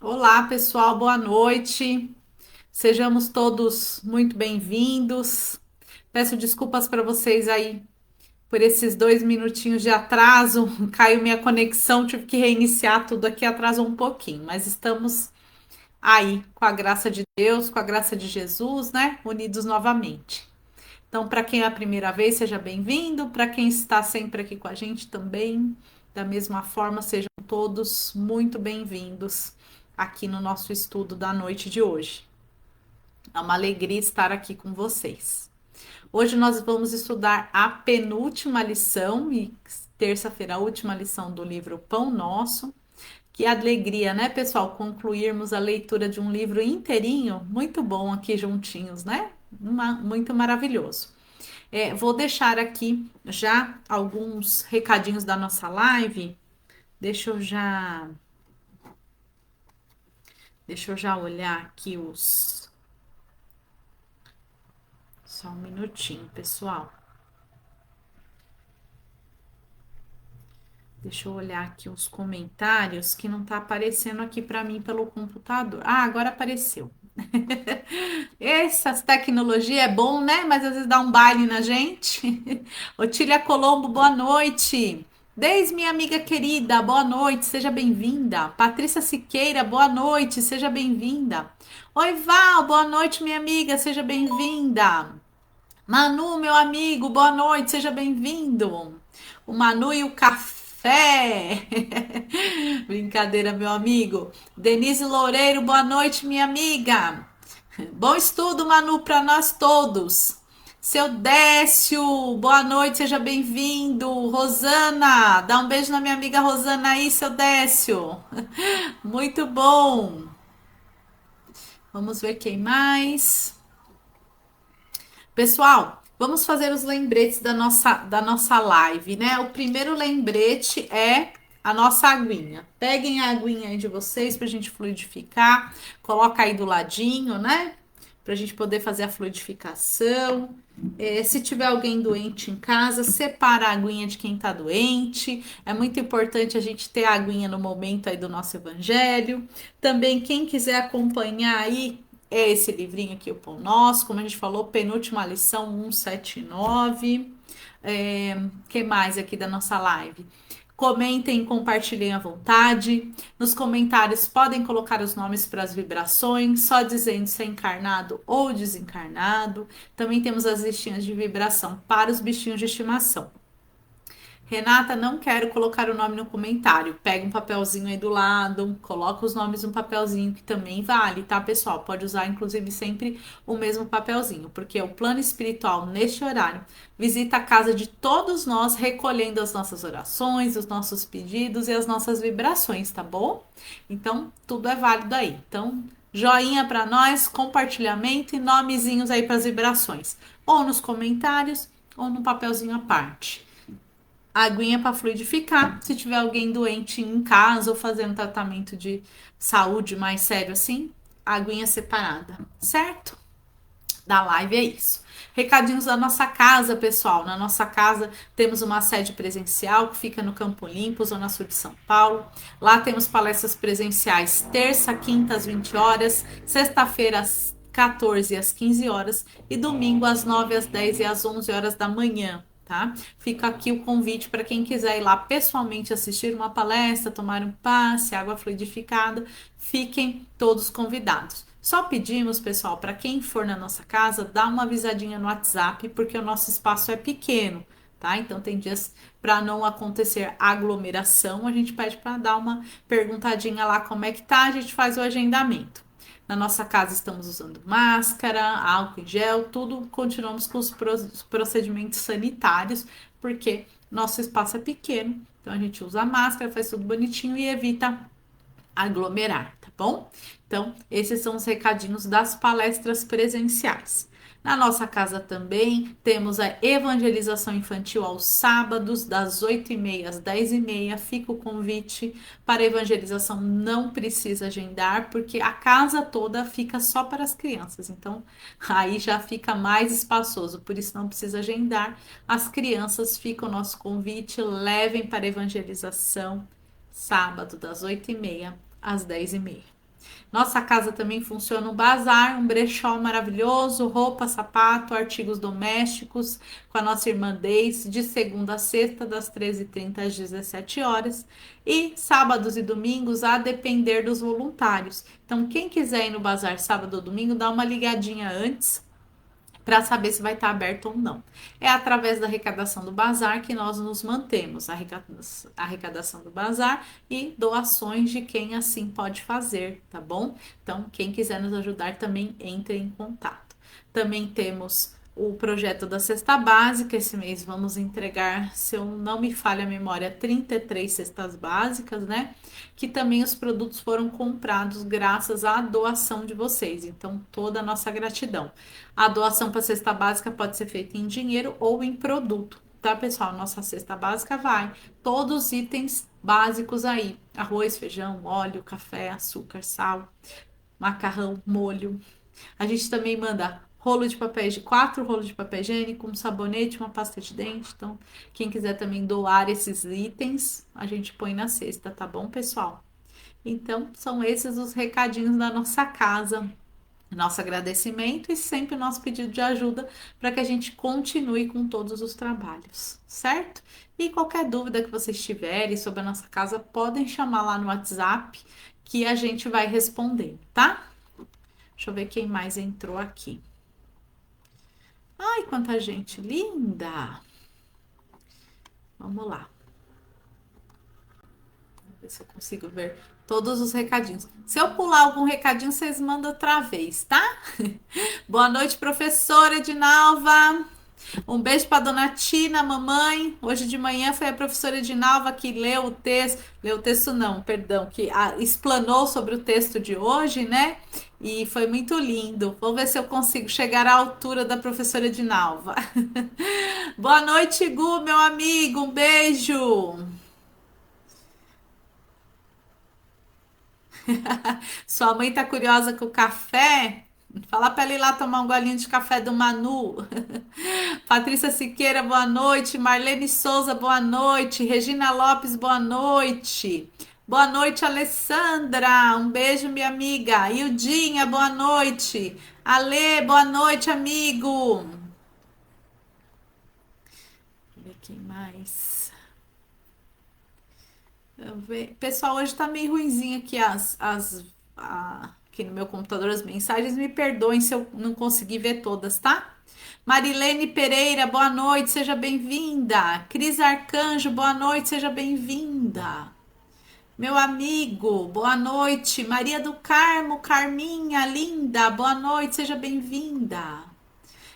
Olá, pessoal, boa noite. Sejamos todos muito bem-vindos. Peço desculpas para vocês aí por esses 2 minutinhos de atraso. Caiu minha conexão, tive que reiniciar tudo aqui, atrasou um pouquinho, mas estamos aí com a graça de Deus, com a graça de Jesus, né? Unidos novamente. Então, para quem é a primeira vez, seja bem-vindo. Para quem está sempre aqui com a gente também, da mesma forma, sejam todos muito bem-vindos aqui no nosso estudo da noite de hoje. É uma alegria estar aqui com vocês. Hoje nós vamos estudar a penúltima lição e terça-feira a última lição do livro Pão Nosso. Que alegria, né, pessoal, concluirmos a leitura de um livro inteirinho, muito bom aqui juntinhos, né? Muito maravilhoso. Vou deixar aqui já alguns recadinhos da nossa live. Deixa eu já, deixa eu já olhar aqui os. Só um minutinho, pessoal. Deixa eu olhar aqui os comentários que não tá aparecendo aqui para mim pelo computador. Ah, agora apareceu. Essas tecnologias é bom, né? Mas às vezes dá um baile na gente. Otília Colombo, boa noite. Deis, minha amiga querida, boa noite, seja bem-vinda. Patrícia Siqueira, boa noite, seja bem-vinda. Oi, Val, boa noite, minha amiga, seja bem-vinda. Manu, meu amigo, boa noite, seja bem-vindo. O Manu e o café. Brincadeira, meu amigo. Denise Loureiro, boa noite, minha amiga. Bom estudo, Manu, para nós todos. Seu Décio, boa noite, seja bem-vindo. Rosana, dá um beijo na minha amiga Rosana aí, seu Décio. Muito bom. Vamos ver quem mais. Pessoal, vamos fazer os lembretes da nossa live, né? O primeiro lembrete é a nossa aguinha. Peguem a aguinha aí de vocês para a gente fluidificar. Coloca aí do ladinho, né? Para a gente poder fazer a fluidificação. Se tiver alguém doente em casa, separa a aguinha de quem está doente. É muito importante a gente ter a aguinha no momento aí do nosso evangelho. Também, quem quiser acompanhar aí, é esse livrinho aqui, o Pão Nosso, como a gente falou, penúltima lição 179. Que mais aqui da nossa live? Comentem, compartilhem à vontade. Nos comentários podem colocar os nomes para as vibrações, só dizendo se é encarnado ou desencarnado. Também temos as listinhas de vibração para os bichinhos de estimação. Renata, não quero colocar o nome no comentário. Pega um papelzinho aí do lado, coloca os nomes no papelzinho, que também vale, tá, pessoal? Pode usar, inclusive, sempre o mesmo papelzinho, porque o plano espiritual, neste horário, visita a casa de todos nós, recolhendo as nossas orações, os nossos pedidos e as nossas vibrações, tá bom? Então, tudo é válido aí. Então, joinha para nós, compartilhamento e nomezinhos aí para as vibrações, ou nos comentários, ou no papelzinho à parte. Aguinha para fluidificar. Se tiver alguém doente em casa ou fazendo tratamento de saúde mais sério assim, aguinha separada, certo? Da live é isso. Recadinhos da nossa casa, pessoal. Na nossa casa temos uma sede presencial que fica no Campo Limpo, Zona Sul de São Paulo. Lá temos palestras presenciais terça, quinta às 20 horas, sexta-feira às 14 às 15 horas e domingo às 9 às 10 e às 11 horas da manhã. Tá? Fica aqui o convite para quem quiser ir lá pessoalmente assistir uma palestra, tomar um passe, água fluidificada. Fiquem todos convidados. Só pedimos, pessoal, para quem for na nossa casa, dá uma avisadinha no WhatsApp, porque o nosso espaço é pequeno, tá? Então tem dias para não acontecer aglomeração, a gente pede para dar uma perguntadinha lá como é que tá, a gente faz o agendamento. Na nossa casa estamos usando máscara, álcool em gel, tudo continuamos com os procedimentos sanitários, porque nosso espaço é pequeno, então a gente usa máscara, faz tudo bonitinho e evita aglomerar, tá bom? Então, esses são os recadinhos das palestras presenciais. Na nossa casa também temos a evangelização infantil aos sábados, das 8h30 às 10h30. Fica o convite para a evangelização, não precisa agendar, porque a casa toda fica só para as crianças. Então, aí já fica mais espaçoso, por isso não precisa agendar. As crianças, fica o nosso convite, levem para a evangelização sábado, das 8h30 às 10h30. Nossa casa também funciona um bazar, um brechó maravilhoso, roupa, sapato, artigos domésticos, com a nossa irmã Deise, de segunda a sexta, das 13h30 às 17 horas, e sábados e domingos, a depender dos voluntários. Então, quem quiser ir no bazar sábado ou domingo, dá uma ligadinha antes para saber se vai estar aberto ou não. É através da arrecadação do bazar que nós nos mantemos, a arrecadação do bazar e doações de quem assim pode fazer, tá bom? Então, quem quiser nos ajudar também entre em contato. Também temos o projeto da cesta básica. Esse mês vamos entregar, se eu não me falha a memória, 33 cestas básicas, né? Que também os produtos foram comprados graças à doação de vocês. Então, toda a nossa gratidão. A doação para a cesta básica pode ser feita em dinheiro ou em produto, tá, pessoal? Nossa cesta básica vai todos os itens básicos aí: arroz, feijão, óleo, café, açúcar, sal, macarrão, molho. A gente também manda rolo de papel, de 4 rolos de papel higiênico, um sabonete, uma pasta de dente. Então, quem quiser também doar esses itens, a gente põe na cesta, tá bom, pessoal? Então, são esses os recadinhos da nossa casa. Nosso agradecimento e sempre o nosso pedido de ajuda para que a gente continue com todos os trabalhos, certo? E qualquer dúvida que vocês tiverem sobre a nossa casa, podem chamar lá no WhatsApp que a gente vai responder, tá? Deixa eu ver quem mais entrou aqui. Ai, quanta gente linda! Vamos lá. Vamos ver se eu consigo ver todos os recadinhos. Se eu pular algum recadinho, vocês mandam outra vez, tá? Boa noite, professora Edinalva. Um beijo para dona Tina, mamãe. Hoje de manhã foi a professora Edinalva que leu o texto não, perdão, que explanou sobre o texto de hoje, né? E foi muito lindo. Vou ver se eu consigo chegar à altura da professora Edinalva. Boa noite, Gu, meu amigo. Um beijo. Sua mãe tá curiosa com o café? Fala para ela ir lá tomar um golinho de café do Manu. Patrícia Siqueira, boa noite. Marlene Souza, boa noite. Regina Lopes, boa noite. Boa noite, Alessandra. Um beijo, minha amiga. Ildinha, boa noite. Ale, boa noite, amigo. Deixa eu ver quem mais. Pessoal, hoje tá meio ruinzinho aqui aqui no meu computador as mensagens. Me perdoem se eu não conseguir ver todas, tá? Marilene Pereira, boa noite, seja bem-vinda. Cris Arcanjo, boa noite, seja bem-vinda. Meu amigo, boa noite. Maria do Carmo, Carminha, linda, boa noite, seja bem-vinda.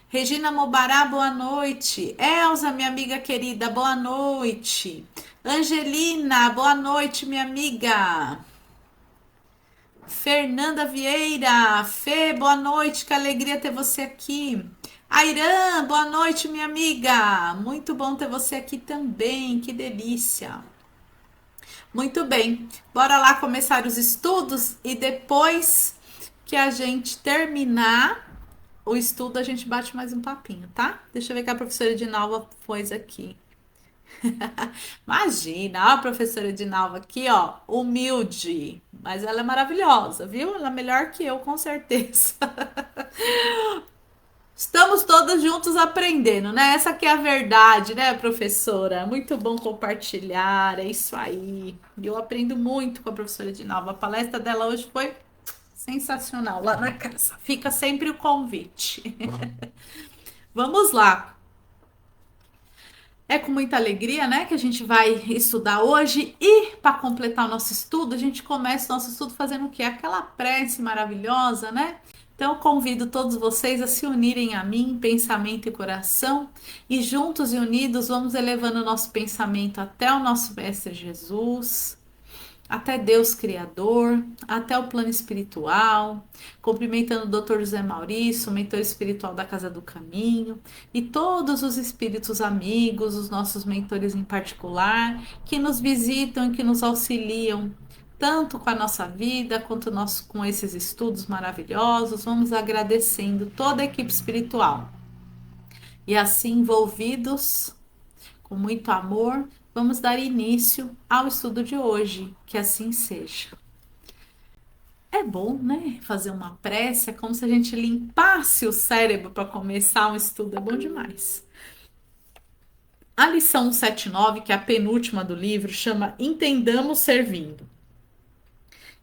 Regina Mobará, boa noite. Elza, minha amiga querida, boa noite. Angelina, boa noite, minha amiga. Fernanda Vieira, Fê, boa noite, que alegria ter você aqui. Airan, boa noite, minha amiga. Muito bom ter você aqui também, que delícia. Muito bem, bora lá começar os estudos e depois que a gente terminar o estudo, a gente bate mais um papinho, tá? Deixa eu ver o que a professora Edinalva pôs aqui. Imagina, ó, a professora Edinalva aqui, ó, humilde, mas ela é maravilhosa, viu? Ela é melhor que eu, com certeza. Estamos todos juntos aprendendo, né? Essa que é a verdade, né, professora? Muito bom compartilhar, é isso aí. Eu aprendo muito com a professora Edinalva. A palestra dela hoje foi sensacional lá na casa. Fica sempre o convite. Vamos lá. É com muita alegria, né, que a gente vai estudar hoje e para completar o nosso estudo, a gente começa o nosso estudo fazendo o quê? Aquela prece maravilhosa, né? Então, eu convido todos vocês a se unirem a mim, em pensamento e coração, e juntos e unidos vamos elevando o nosso pensamento até o nosso Mestre Jesus, até Deus Criador, até o plano espiritual, cumprimentando o Dr. José Maurício, mentor espiritual da Casa do Caminho, e todos os espíritos amigos, os nossos mentores em particular, que nos visitam e que nos auxiliam, tanto com a nossa vida, quanto com esses estudos maravilhosos. Vamos agradecendo toda a equipe espiritual. E assim, envolvidos com muito amor, vamos dar início ao estudo de hoje. Que assim seja. É bom, né? Fazer uma prece, é como se a gente limpasse o cérebro para começar um estudo, é bom demais. A lição 179, que é a penúltima do livro, chama Entendamos Servindo.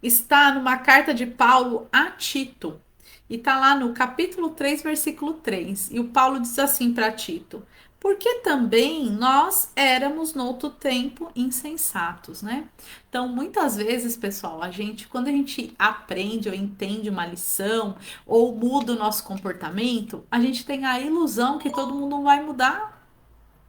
Está numa carta de Paulo a Tito. E está lá no capítulo 3, versículo 3. E o Paulo diz assim para Tito: porque também nós éramos no outro tempo insensatos, né? Então, muitas vezes, pessoal, quando a gente aprende ou entende uma lição ou muda o nosso comportamento, a gente tem a ilusão que todo mundo vai mudar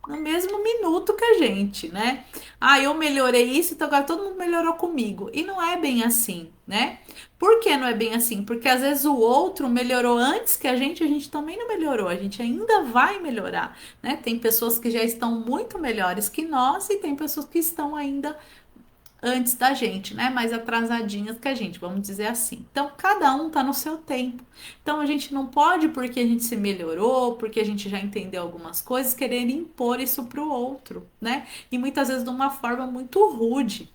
no mesmo minuto que a gente, né? Ah, eu melhorei isso, então agora todo mundo melhorou comigo. E não é bem assim, né? Por que não é bem assim? Porque às vezes o outro melhorou antes que a gente também não melhorou, a gente ainda vai melhorar, né? Tem pessoas que já estão muito melhores que nós e tem pessoas que estão ainda antes da gente, né? Mais atrasadinhas que a gente, vamos dizer assim. Então, cada um tá no seu tempo. Então, a gente não pode, porque a gente se melhorou, porque a gente já entendeu algumas coisas, querer impor isso pro outro, né? E muitas vezes de uma forma muito rude.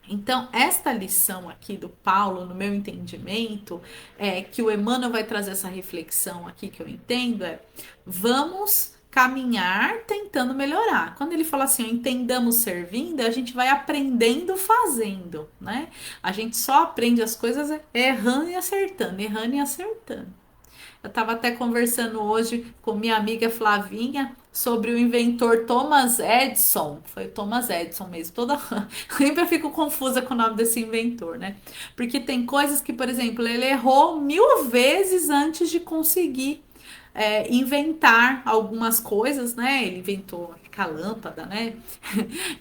Então, esta lição aqui do Paulo, no meu entendimento, é que o Emmanuel vai trazer essa reflexão aqui que eu entendo, é vamos caminhar tentando melhorar. Quando ele fala assim, ó, entendamos servindo, a gente vai aprendendo fazendo, né? A gente só aprende as coisas errando e acertando, errando e acertando. Eu estava até conversando hoje com minha amiga Flavinha sobre o inventor Thomas Edison. Foi Thomas Edison mesmo. Sempre eu fico confusa com o nome desse inventor, né? Porque tem coisas que, por exemplo, ele errou 1000 vezes antes de conseguir inventar algumas coisas, né? Ele inventou a lâmpada, né?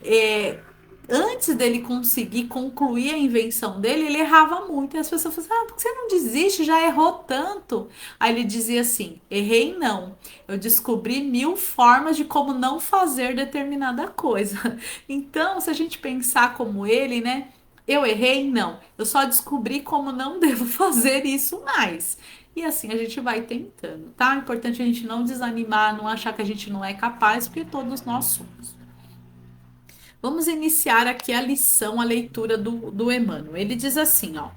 É, antes dele conseguir concluir a invenção dele, ele errava muito. E as pessoas falavam, ah, por que você não desiste? Já errou tanto. Aí ele dizia assim: errei não. Eu descobri 1000 formas de como não fazer determinada coisa. Então, se a gente pensar como ele, né? Eu errei? Não. Eu só descobri como não devo fazer isso mais. E assim a gente vai tentando, tá? É importante a gente não desanimar, não achar que a gente não é capaz, porque todos nós somos. Vamos iniciar aqui a lição, a leitura do Emmanuel. Ele diz assim, ó.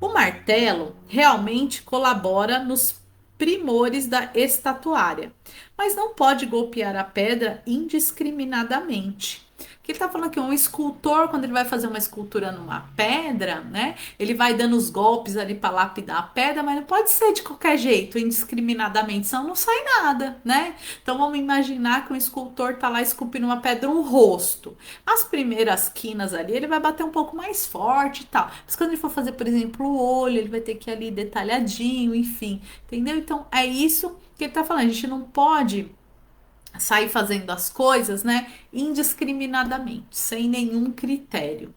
O martelo realmente colabora nos primores da estatuária, mas não pode golpear a pedra indiscriminadamente. Que ele tá falando que um escultor, quando ele vai fazer uma escultura numa pedra, né? Ele vai dando os golpes ali para lapidar a pedra, mas não pode ser de qualquer jeito, indiscriminadamente, senão não sai nada, né? Então vamos imaginar que um escultor tá lá esculpindo uma pedra, um rosto. As primeiras quinas ali, ele vai bater um pouco mais forte e tal. Mas quando ele for fazer, por exemplo, o olho, ele vai ter que ir ali detalhadinho, enfim. Entendeu? Então é isso que ele tá falando. A gente não pode sair fazendo as coisas, né, indiscriminadamente, sem nenhum critério.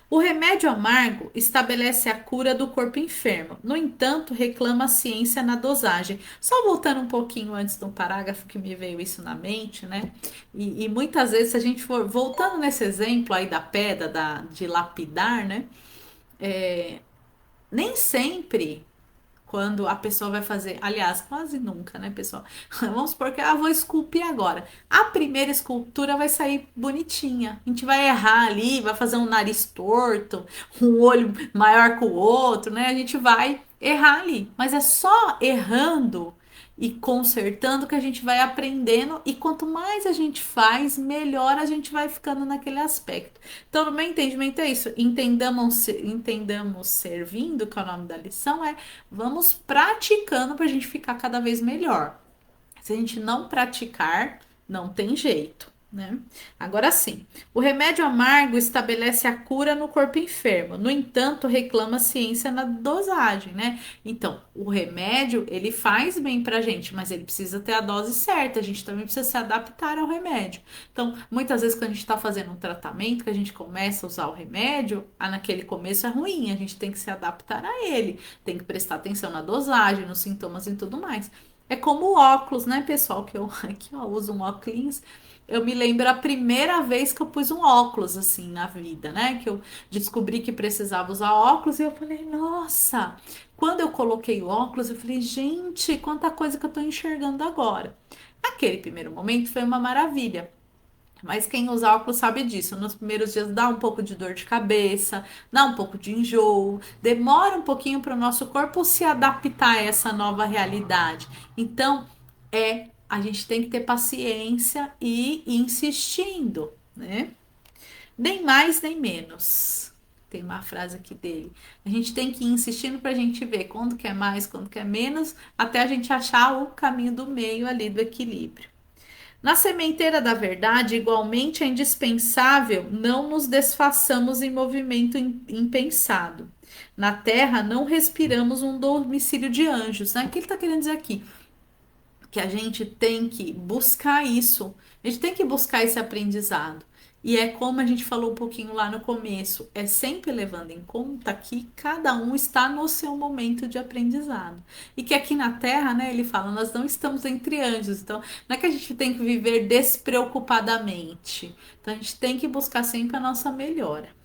O remédio amargo estabelece a cura do corpo enfermo. No entanto, reclama a ciência na dosagem. Só voltando um pouquinho antes do parágrafo que me veio isso na mente, né? E muitas vezes, se a gente for voltando nesse exemplo aí da pedra, de lapidar, né? Nem sempre quando a pessoa vai fazer, aliás, quase nunca, né, pessoal? Vamos supor que vou esculpir agora. A primeira escultura vai sair bonitinha. A gente vai errar ali, vai fazer um nariz torto, um olho maior que o outro, né? A gente vai errar ali. Mas é só errando e consertando que a gente vai aprendendo e quanto mais a gente faz, melhor a gente vai ficando naquele aspecto. Então, no meu entendimento é isso. Entendamos servindo, que é o nome da lição, vamos praticando para a gente ficar cada vez melhor. Se a gente não praticar, não tem jeito, né? Agora sim, o remédio amargo estabelece a cura no corpo enfermo. No entanto, reclama a ciência na dosagem, né? Então, o remédio, ele faz bem pra gente, mas ele precisa ter a dose certa. A gente também precisa se adaptar ao remédio. Então, muitas vezes quando a gente tá fazendo um tratamento, que a gente começa a usar o remédio, naquele começo é ruim, a gente tem que se adaptar a ele, tem que prestar atenção na dosagem, nos sintomas e tudo mais. É como o óculos, né, pessoal? Que eu aqui ó, uso um óculos. Eu me lembro a primeira vez que eu pus um óculos assim na vida, né? Que eu descobri que precisava usar óculos e eu falei, nossa! Quando eu coloquei o óculos, eu falei, gente, quanta coisa que eu tô enxergando agora. Aquele primeiro momento foi uma maravilha. Mas quem usa óculos sabe disso. Nos primeiros dias dá um pouco de dor de cabeça, dá um pouco de enjoo, demora um pouquinho para o nosso corpo se adaptar a essa nova realidade. Então, a gente tem que ter paciência e ir insistindo, né? Nem mais nem menos. Tem uma frase aqui dele. A gente tem que ir insistindo para a gente ver quando quer mais, quando quer menos, até a gente achar o caminho do meio ali do equilíbrio. Na sementeira da verdade, igualmente é indispensável não nos desfaçamos em movimento impensado. Na terra não respiramos um domicílio de anjos. Né? O que ele está querendo dizer aqui? Que a gente tem que buscar isso, a gente tem que buscar esse aprendizado. E é como a gente falou um pouquinho lá no começo, é sempre levando em conta que cada um está no seu momento de aprendizado. E que aqui na Terra, né, ele fala, nós não estamos entre anjos, então não é que a gente tem que viver despreocupadamente. Então a gente tem que buscar sempre a nossa melhora.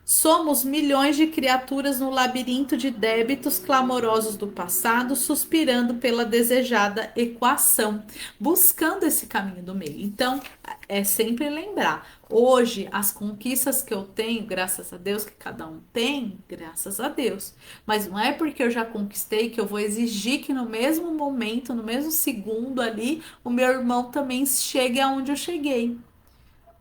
Somos milhões de criaturas no labirinto de débitos clamorosos do passado, suspirando pela desejada equação, buscando esse caminho do meio. Então, é sempre lembrar. Hoje, as conquistas que eu tenho, graças a Deus, que cada um tem, graças a Deus. Mas não é porque eu já conquistei que eu vou exigir que no mesmo momento, no mesmo segundo ali, o meu irmão também chegue aonde eu cheguei.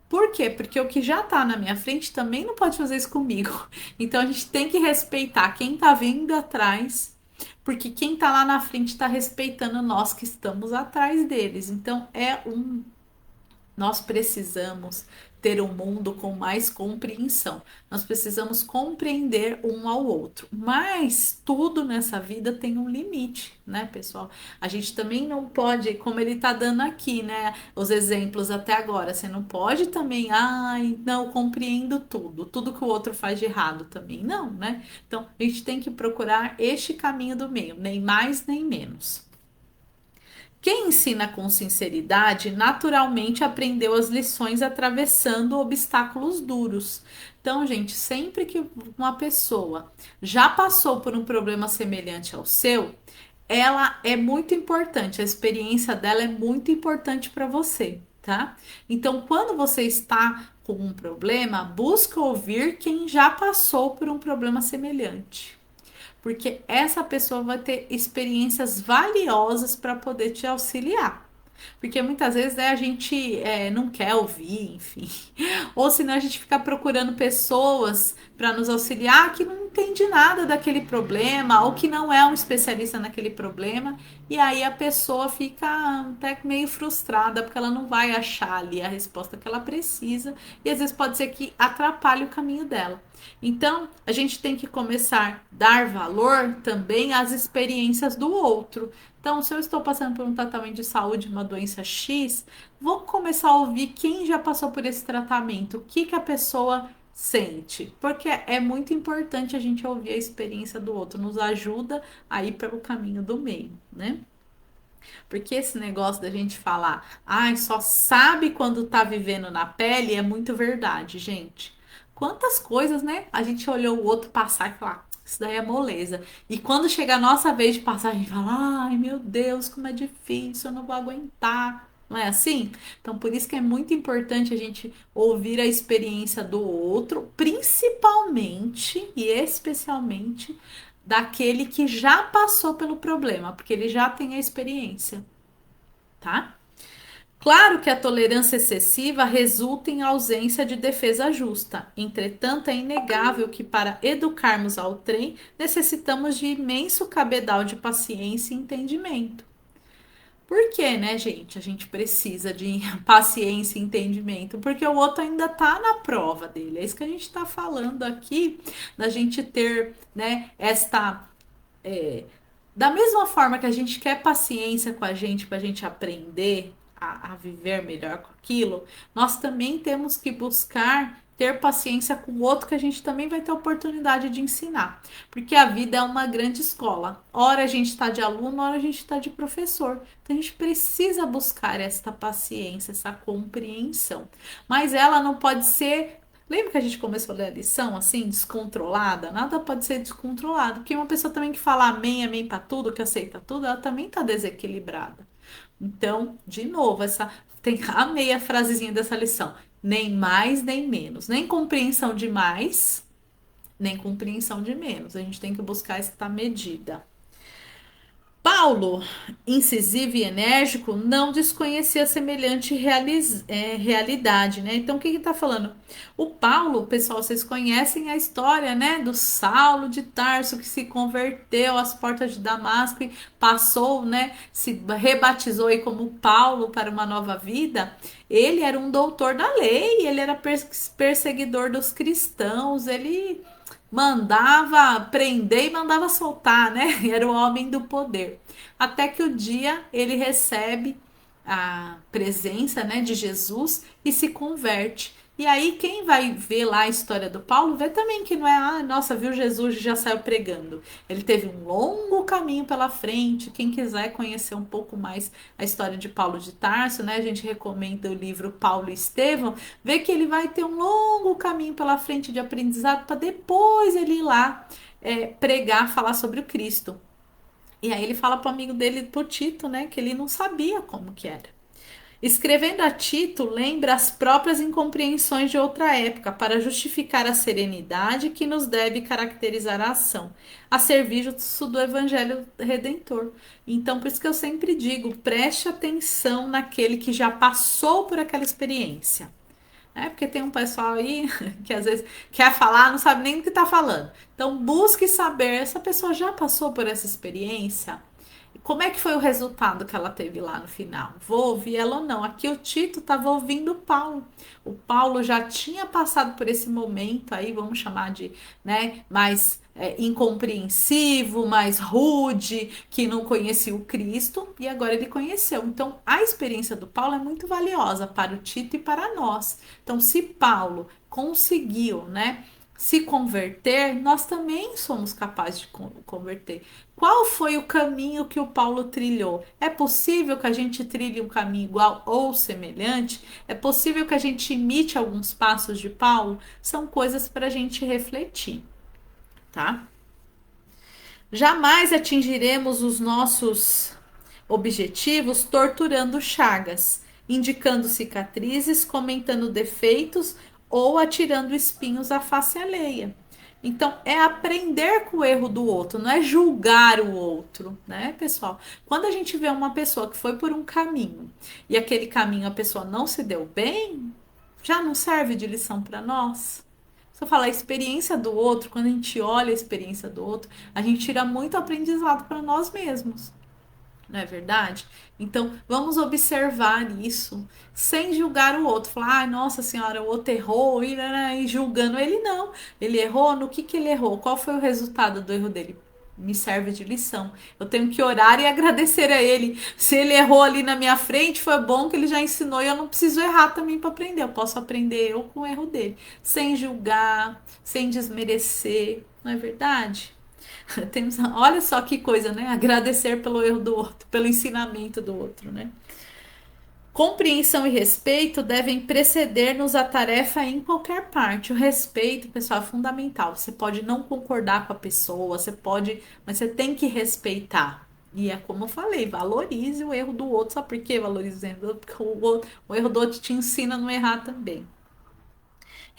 Por quê? Porque o que já tá na minha frente também não pode fazer isso comigo. Então a gente tem que respeitar quem tá vindo atrás, porque quem tá lá na frente tá respeitando nós que estamos atrás deles. Então nós precisamos ter um mundo com mais compreensão. Nós precisamos compreender um ao outro. Mas tudo nessa vida tem um limite, né, pessoal? A gente também não pode, como ele tá dando aqui, né, os exemplos até agora, você não pode também, ai, não compreendo tudo, tudo que o outro faz de errado também. Não, né? Então, a gente tem que procurar este caminho do meio, nem mais nem menos. Quem ensina com sinceridade naturalmente aprendeu as lições atravessando obstáculos duros. Então, gente, sempre que uma pessoa já passou por um problema semelhante ao seu, ela é muito importante, a experiência dela é muito importante para você, tá? Então, quando você está com um problema, busca ouvir quem já passou por um problema semelhante, porque essa pessoa vai ter experiências valiosas para poder te auxiliar. Porque muitas vezes, né, a gente não quer ouvir, enfim. Ou senão a gente fica procurando pessoas para nos auxiliar que não entende nada daquele problema, ou que não é um especialista naquele problema. E aí a pessoa fica até meio frustrada, porque ela não vai achar ali a resposta que ela precisa. E às vezes pode ser que atrapalhe o caminho dela. Então, a gente tem que começar a dar valor também às experiências do outro. Então, se eu estou passando por um tratamento de saúde, uma doença X, vou começar a ouvir quem já passou por esse tratamento, o que que a pessoa sente, porque é muito importante a gente ouvir a experiência do outro, nos ajuda a ir pelo caminho do meio, né? Porque esse negócio da gente falar, ai, só sabe quando tá vivendo na pele, é muito verdade, gente. Quantas coisas, né? A gente olhou o outro passar e falar, isso daí é moleza. E quando chega a nossa vez de passar, a gente fala, ai, meu Deus, como é difícil, eu não vou aguentar. Não é assim? Então, por isso que é muito importante a gente ouvir a experiência do outro, principalmente e especialmente daquele que já passou pelo problema, porque ele já tem a experiência, tá? Claro que a tolerância excessiva resulta em ausência de defesa justa. Entretanto, é inegável que para educarmos ao trem, necessitamos de imenso cabedal de paciência e entendimento. Por que, né, gente? A gente precisa de paciência e entendimento, porque o outro ainda tá na prova dele. É isso que a gente tá falando aqui, da gente ter, né, esta da mesma forma que a gente quer paciência com a gente para a gente aprender a viver melhor com aquilo, nós também temos que buscar ter paciência com o outro que a gente também vai ter oportunidade de ensinar. Porque a vida é uma grande escola. Ora a gente está de aluno, ora a gente está de professor. Então a gente precisa buscar essa paciência, essa compreensão. Mas ela não pode ser. Lembra que a gente começou a ler a lição assim, descontrolada? Nada pode ser descontrolado, porque uma pessoa também que fala amém, amém pra tudo, que aceita tudo, ela também tá desequilibrada. Então, de novo, essa Amei a frasezinha dessa lição. Nem mais, nem menos. Nem compreensão de mais, nem compreensão de menos. A gente tem que buscar esta medida. Paulo, incisivo e enérgico, não desconhecia semelhante realidade, né? Então, o que que tá falando? O Paulo, pessoal, vocês conhecem a história, né? Do Saulo de Tarso, que se converteu às portas de Damasco e passou, né? Se rebatizou aí como Paulo para uma nova vida. Ele era um doutor da lei, ele era perseguidor dos cristãos, ele mandava prender e mandava soltar, né? Era o homem do poder. Até que o dia ele recebe a presença, né, de Jesus e se converte. E aí, quem vai ver lá a história do Paulo, vê também que não é, nossa, viu Jesus e já saiu pregando. Ele teve um longo caminho pela frente. Quem quiser conhecer um pouco mais a história de Paulo de Tarso, né, a gente recomenda o livro Paulo e Estevão, vê que ele vai ter um longo caminho pela frente de aprendizado para depois ele ir lá pregar, falar sobre o Cristo. E aí ele fala pro amigo dele, pro Tito, né, que ele não sabia como que era. Escrevendo a Tito, lembra as próprias incompreensões de outra época para justificar a serenidade que nos deve caracterizar a ação, a serviço do Evangelho Redentor. Então, por isso que eu sempre digo, preste atenção naquele que já passou por aquela experiência. Porque tem um pessoal aí que às vezes quer falar, não sabe nem o que está falando. Então, busque saber, essa pessoa já passou por essa experiência? Como é que foi o resultado que ela teve lá no final? Vou ouvir ela ou não? Aqui o Tito estava ouvindo o Paulo. O Paulo já tinha passado por esse momento aí, vamos chamar de, né, mais incompreensivo, mais rude, que não conhecia o Cristo e agora ele conheceu. Então, a experiência do Paulo é muito valiosa para o Tito e para nós. Então, se Paulo conseguiu, né, se converter, nós também somos capazes de converter. Qual foi o caminho que o Paulo trilhou? É possível que a gente trilhe um caminho igual ou semelhante? É possível que a gente imite alguns passos de Paulo? São coisas para a gente refletir, tá? Jamais atingiremos os nossos objetivos torturando chagas, indicando cicatrizes, comentando defeitos ou atirando espinhos à face alheia. Então, é aprender com o erro do outro, não é julgar o outro, né, pessoal? Quando a gente vê uma pessoa que foi por um caminho e aquele caminho a pessoa não se deu bem, já não serve de lição para nós? Se eu falar a experiência do outro, quando a gente olha a experiência do outro, a gente tira muito aprendizado para nós mesmos. Não é verdade? Então, vamos observar isso sem julgar o outro. Falar, ai, nossa senhora, o outro errou e julgando ele, não. Ele errou, no que ele errou? Qual foi o resultado do erro dele? Me serve de lição. Eu tenho que orar e agradecer a ele. Se ele errou ali na minha frente, foi bom que ele já ensinou e eu não preciso errar também para aprender. Eu posso aprender eu com o erro dele, sem julgar, sem desmerecer. Não é verdade? Temos, olha só que coisa, né? Agradecer pelo erro do outro, pelo ensinamento do outro, né? Compreensão e respeito devem preceder-nos a tarefa em qualquer parte. O respeito, pessoal, é fundamental. Você pode não concordar com a pessoa, você pode, mas você tem que respeitar. E é como eu falei, valorize o erro do outro. Sabe por que valorize o erro do outro? Porque o erro do outro te ensina a não errar também.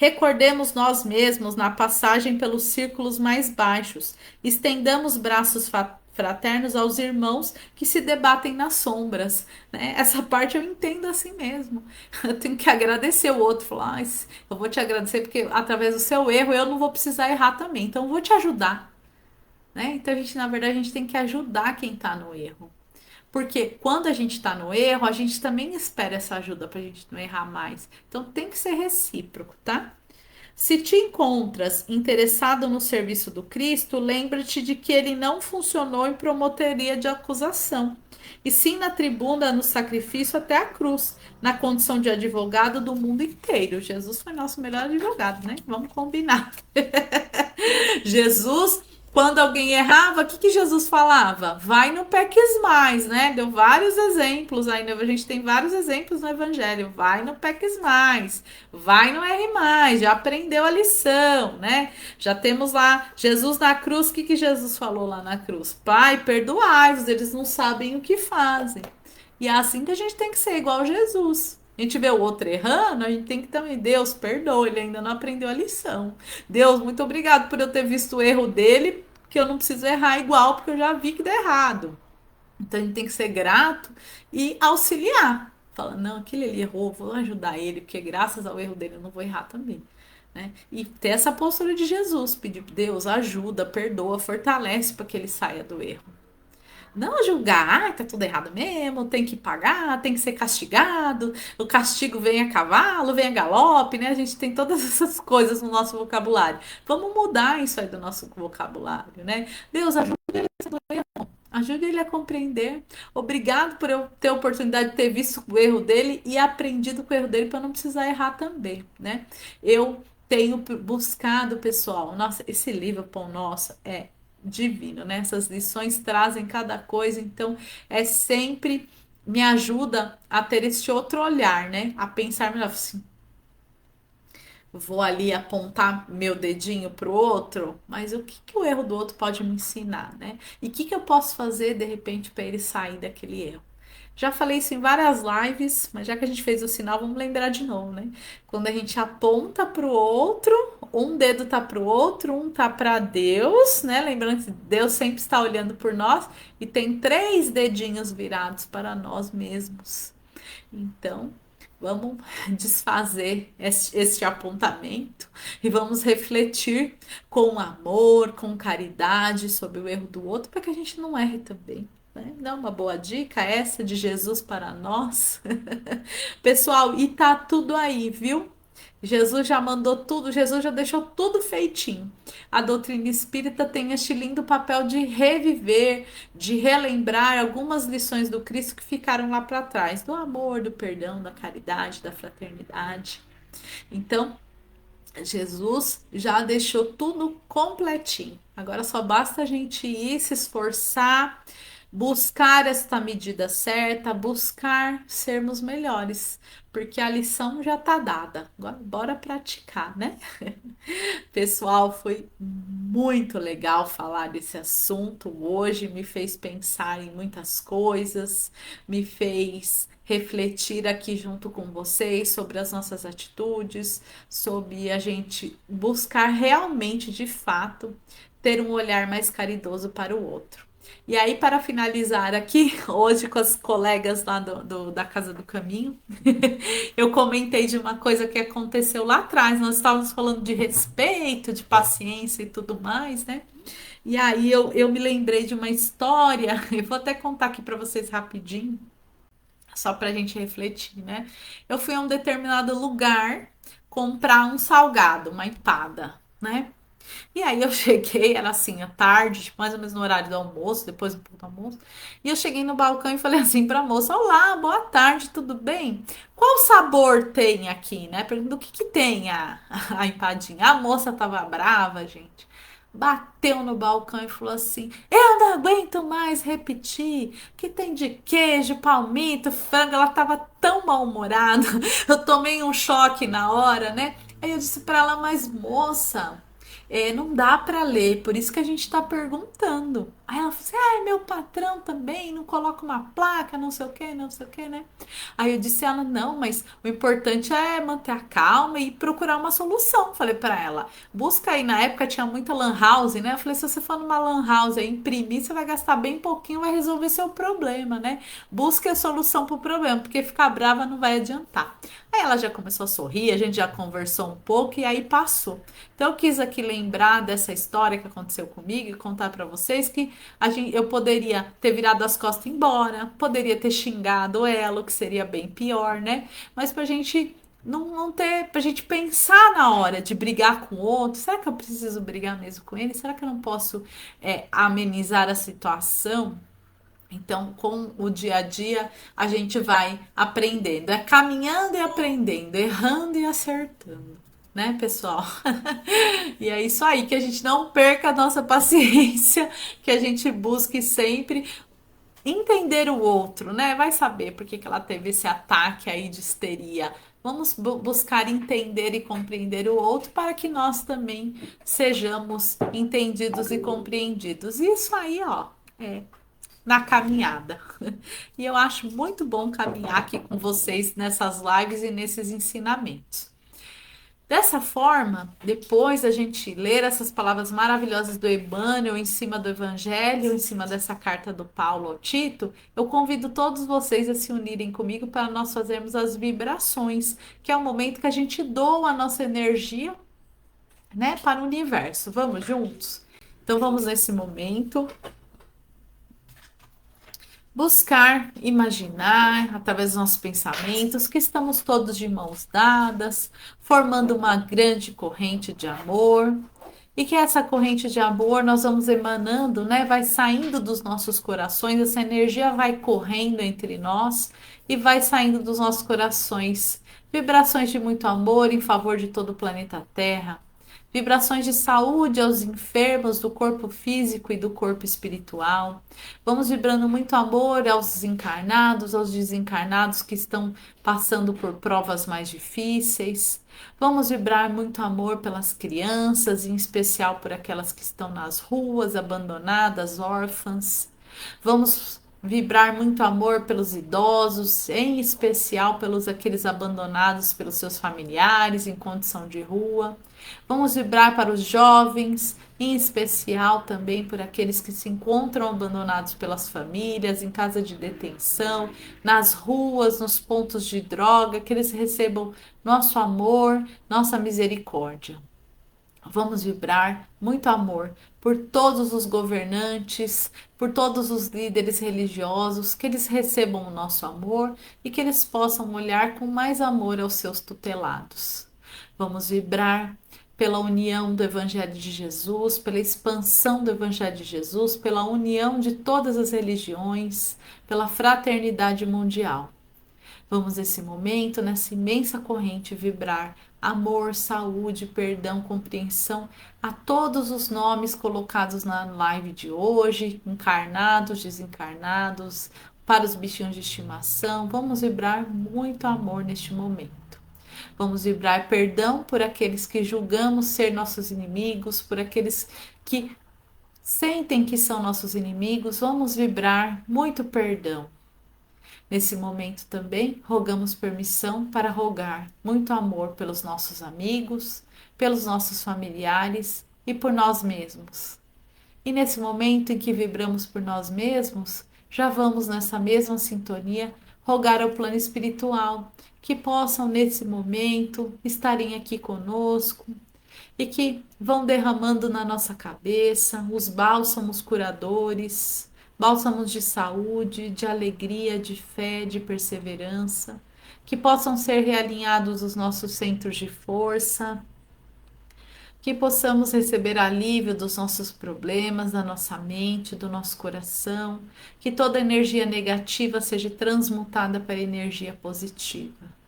Recordemos nós mesmos na passagem pelos círculos mais baixos. Estendamos braços fraternos aos irmãos que se debatem nas sombras. Né? Essa parte eu entendo assim mesmo. Eu tenho que agradecer o outro. Falar, eu vou te agradecer porque através do seu erro eu não vou precisar errar também. Então eu vou te ajudar. Né? Então a gente, na verdade, a gente tem que ajudar quem está no erro. Porque quando a gente está no erro, a gente também espera essa ajuda para a gente não errar mais. Então tem que ser recíproco, tá? Se te encontras interessado no serviço do Cristo, lembra-te de que ele não funcionou em promotoria de acusação, e sim na tribuna, no sacrifício até a cruz, na condição de advogado do mundo inteiro. Jesus foi nosso melhor advogado, né? Vamos combinar. Jesus, quando alguém errava, o que Jesus falava? Vai, não peques mais, né? Deu vários exemplos aí, a gente tem vários exemplos no Evangelho. Vai, não peques mais. Vai, não erre mais. Já aprendeu a lição, né? Já temos lá Jesus na cruz. O que Jesus falou lá na cruz? Pai, perdoai-vos, eles não sabem o que fazem. E é assim que a gente tem que ser, igual Jesus. A gente vê o outro errando, a gente tem que também, Deus, perdoa, ele ainda não aprendeu a lição. Deus, muito obrigado por eu ter visto o erro dele, que eu não preciso errar igual, porque eu já vi que dá errado. Então a gente tem que ser grato e auxiliar. Fala, não, aquele ali errou, vou ajudar ele, porque graças ao erro dele eu não vou errar também. Né? E ter essa postura de Jesus, pedir, Deus, ajuda, perdoa, fortalece para que ele saia do erro. Não julgar, tá tudo errado mesmo, tem que pagar, tem que ser castigado, o castigo vem a cavalo, vem a galope, né? A gente tem todas essas coisas no nosso vocabulário. Vamos mudar isso aí do nosso vocabulário, né? Deus, ajude ele a compreender. Obrigado por eu ter a oportunidade de ter visto o erro dele e aprendido com o erro dele para não precisar errar também, né? Eu tenho buscado, pessoal, nossa, esse livro, Pão Nosso, é divino, né? Essas lições trazem cada coisa, então é sempre me ajuda a ter este outro olhar, né? A pensar melhor assim, vou ali apontar meu dedinho pro outro, mas o que que o erro do outro pode me ensinar, né? E o que que eu posso fazer de repente para ele sair daquele erro? Já falei isso em várias lives, mas já que a gente fez o sinal, vamos lembrar de novo, né? Quando a gente aponta pro outro, um dedo tá pro outro, um tá para Deus, né? Lembrando que Deus sempre está olhando por nós e tem três dedinhos virados para nós mesmos. Então, vamos desfazer este apontamento e vamos refletir com amor, com caridade sobre o erro do outro, para que a gente não erre também. Né? Dá uma boa dica essa de Jesus para nós. Pessoal, e tá tudo aí, viu? Jesus já mandou tudo, Jesus já deixou tudo feitinho. A doutrina espírita tem este lindo papel de reviver, de relembrar algumas lições do Cristo que ficaram lá para trás, do amor, do perdão, da caridade, da fraternidade. Então, Jesus já deixou tudo completinho. Agora só basta a gente ir se esforçar, buscar esta medida certa, buscar sermos melhores, porque a lição já está dada. Agora bora praticar, né? Pessoal, foi muito legal falar desse assunto hoje, me fez pensar em muitas coisas, me fez refletir aqui junto com vocês sobre as nossas atitudes, sobre a gente buscar realmente, de fato, ter um olhar mais caridoso para o outro. E aí, para finalizar aqui, hoje com as colegas lá da Casa do Caminho, eu comentei de uma coisa que aconteceu lá atrás. Nós estávamos falando de respeito, de paciência e tudo mais, né? E aí eu me lembrei de uma história, eu vou até contar aqui para vocês rapidinho, só para a gente refletir, né? Eu fui a um determinado lugar comprar um salgado, uma empada, né? E aí eu cheguei, era assim, à tarde, tipo, mais ou menos no horário do almoço, depois um pouco do almoço. E eu cheguei no balcão e falei assim pra moça: Olá, boa tarde, tudo bem? Qual sabor tem aqui, né? Pergunto o que que tem a empadinha. A moça tava brava, gente. Bateu no balcão e falou assim: Eu não aguento mais repetir. Que tem de queijo, palmito, frango. Ela tava tão mal-humorada. Eu tomei um choque na hora, né? Aí eu disse pra ela: Mas moça. Não dá para ler, por isso que a gente está perguntando. Aí ela falou assim: ah, meu patrão também não coloca uma placa, não sei o que, não sei o que, né? Aí eu disse a ela: não, mas o importante é manter a calma e procurar uma solução. Falei para ela: busca aí, na época tinha muita lan house, né? Eu falei: se você for numa lan house e imprimir, você vai gastar bem pouquinho, vai resolver seu problema, né? Busque a solução para o problema, porque ficar brava não vai adiantar. Aí ela já começou a sorrir, a gente já conversou um pouco e aí passou. Então eu quis aqui lembrar dessa história que aconteceu comigo e contar para vocês que eu poderia ter virado as costas e ir embora, poderia ter xingado ela, o que seria bem pior, né? Mas pra gente não ter, pra gente pensar na hora de brigar com o outro, será que eu preciso brigar mesmo com ele? Será que eu não posso amenizar a situação? Então, com o dia a dia, a gente vai aprendendo, caminhando e aprendendo, errando e acertando, né, pessoal? E é isso aí, que a gente não perca a nossa paciência, que a gente busque sempre entender o outro, né? Vai saber por que que ela teve esse ataque aí de histeria. Vamos buscar entender e compreender o outro para que nós também sejamos entendidos e compreendidos. Isso aí, ó, é na caminhada. E eu acho muito bom caminhar aqui com vocês nessas lives e nesses ensinamentos. Dessa forma, depois a gente ler essas palavras maravilhosas do Emmanuel em cima do Evangelho, em cima dessa carta do Paulo ao Tito, eu convido todos vocês a se unirem comigo para nós fazermos as vibrações, que é o momento que a gente doa a nossa energia, né, para o universo. Vamos juntos? Então vamos nesse momento buscar, imaginar, através dos nossos pensamentos, que estamos todos de mãos dadas, formando uma grande corrente de amor, e que essa corrente de amor nós vamos emanando, né? Vai saindo dos nossos corações, essa energia vai correndo entre nós e vai saindo dos nossos corações. Vibrações de muito amor em favor de todo o planeta Terra. Vibrações de saúde aos enfermos do corpo físico e do corpo espiritual. Vamos vibrando muito amor aos encarnados, aos desencarnados que estão passando por provas mais difíceis. Vamos vibrar muito amor pelas crianças, em especial por aquelas que estão nas ruas, abandonadas, órfãs. Vamos vibrar muito amor pelos idosos, em especial pelos aqueles abandonados pelos seus familiares em condição de rua. Vamos vibrar para os jovens, em especial também por aqueles que se encontram abandonados pelas famílias, em casa de detenção, nas ruas, nos pontos de droga, que eles recebam nosso amor, nossa misericórdia. Vamos vibrar muito amor por todos os governantes, por todos os líderes religiosos, que eles recebam o nosso amor e que eles possam olhar com mais amor aos seus tutelados. Vamos vibrar pela união do Evangelho de Jesus, pela expansão do Evangelho de Jesus, pela união de todas as religiões, pela fraternidade mundial. Vamos nesse momento, nessa imensa corrente, vibrar amor, saúde, perdão, compreensão a todos os nomes colocados na live de hoje, encarnados, desencarnados, para os bichinhos de estimação. Vamos vibrar muito amor neste momento. Vamos vibrar perdão por aqueles que julgamos ser nossos inimigos, por aqueles que sentem que são nossos inimigos. Vamos vibrar muito perdão. Nesse momento também, rogamos permissão para rogar muito amor pelos nossos amigos, pelos nossos familiares e por nós mesmos. E nesse momento em que vibramos por nós mesmos, já vamos nessa mesma sintonia rogar ao plano espiritual que possam nesse momento estarem aqui conosco e que vão derramando na nossa cabeça os bálsamos curadores, bálsamos de saúde, de alegria, de fé, de perseverança, que possam ser realinhados os nossos centros de força, que possamos receber alívio dos nossos problemas, da nossa mente, do nosso coração, que toda energia negativa seja transmutada para energia positiva.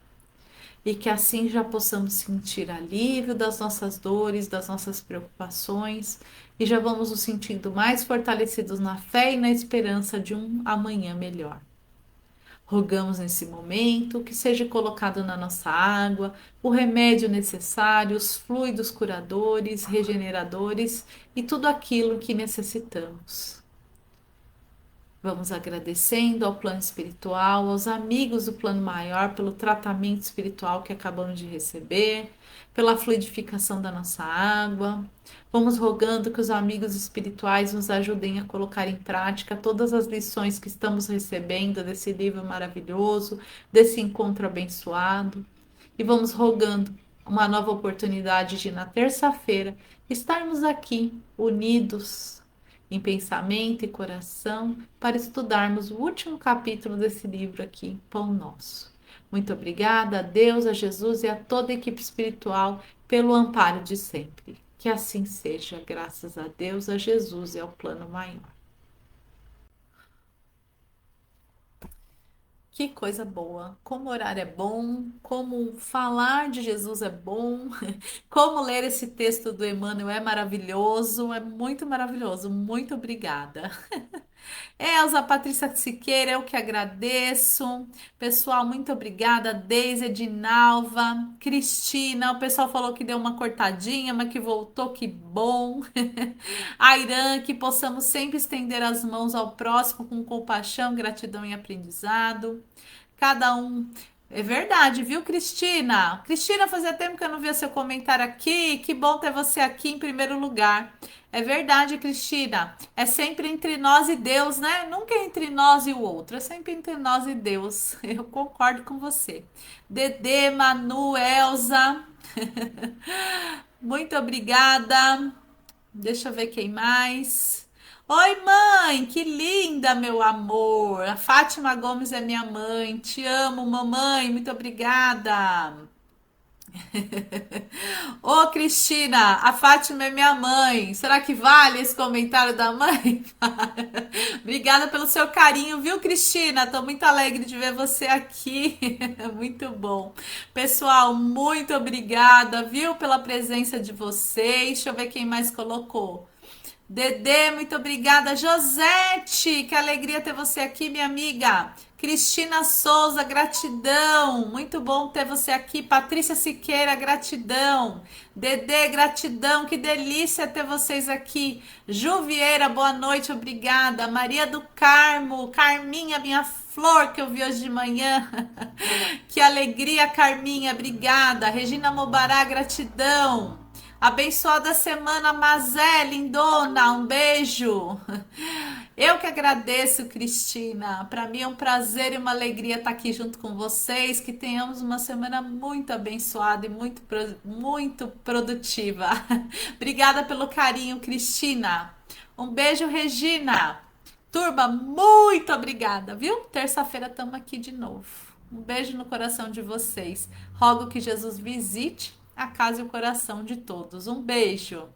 E que assim já possamos sentir alívio das nossas dores, das nossas preocupações, e já vamos nos sentindo mais fortalecidos na fé e na esperança de um amanhã melhor. Rogamos nesse momento que seja colocado na nossa água o remédio necessário, os fluidos curadores, regeneradores e tudo aquilo que necessitamos. Vamos agradecendo ao plano espiritual, aos amigos do plano maior pelo tratamento espiritual que acabamos de receber, pela fluidificação da nossa água. Vamos rogando que os amigos espirituais nos ajudem a colocar em prática todas as lições que estamos recebendo desse livro maravilhoso, desse encontro abençoado. E vamos rogando uma nova oportunidade de, na terça-feira, estarmos aqui unidos em pensamento e coração para estudarmos o último capítulo desse livro aqui, Pão Nosso. Muito obrigada a Deus, a Jesus e a toda a equipe espiritual pelo amparo de sempre. Que assim seja, graças a Deus, a Jesus e ao plano maior. Que coisa boa! Como orar é bom, como falar de Jesus é bom, como ler esse texto do Emmanuel é maravilhoso, é muito maravilhoso. Muito obrigada. Elza Patrícia Siqueira, eu que agradeço. Pessoal, muito obrigada. Deise, Edinalva, Cristina. O pessoal falou que deu uma cortadinha, mas que voltou, que bom. Airan, que possamos sempre estender as mãos ao próximo com compaixão, gratidão e aprendizado. Cada um. É verdade, viu, Cristina? Cristina, fazia tempo que eu não via seu comentário aqui. Que bom ter você aqui em primeiro lugar. É verdade, Cristina. É sempre entre nós e Deus, né? Nunca é entre nós e o outro. É sempre entre nós e Deus. Eu concordo com você. Dedê, Manu, Elza. Muito obrigada. Deixa eu ver quem mais. Oi, mãe, que linda, meu amor. A Fátima Gomes é minha mãe. Te amo, mamãe. Muito obrigada. Ô, Cristina, a Fátima é minha mãe. Será que vale esse comentário da mãe? Obrigada pelo seu carinho, viu, Cristina? Tô muito alegre de ver você aqui. Muito bom. Pessoal, muito obrigada, viu, pela presença de vocês. Deixa eu ver quem mais colocou. Dedê, muito obrigada. Josete, que alegria ter você aqui, minha amiga. Cristina Souza, gratidão. Muito bom ter você aqui. Patrícia Siqueira, gratidão. Dedê, gratidão. Que delícia ter vocês aqui. Ju Vieira, boa noite, obrigada. Maria do Carmo, Carminha, minha flor que eu vi hoje de manhã. Que alegria, Carminha, obrigada. Regina Mobará, gratidão. Abençoada semana, Mazé, lindona, um beijo. Eu que agradeço, Cristina. Para mim é um prazer e uma alegria estar aqui junto com vocês. Que tenhamos uma semana muito abençoada e muito produtiva. Obrigada pelo carinho, Cristina. Um beijo, Regina. Turma, muito obrigada, viu? Terça-feira estamos aqui de novo. Um beijo no coração de vocês. Rogo que Jesus visite a casa e o coração de todos. Um beijo.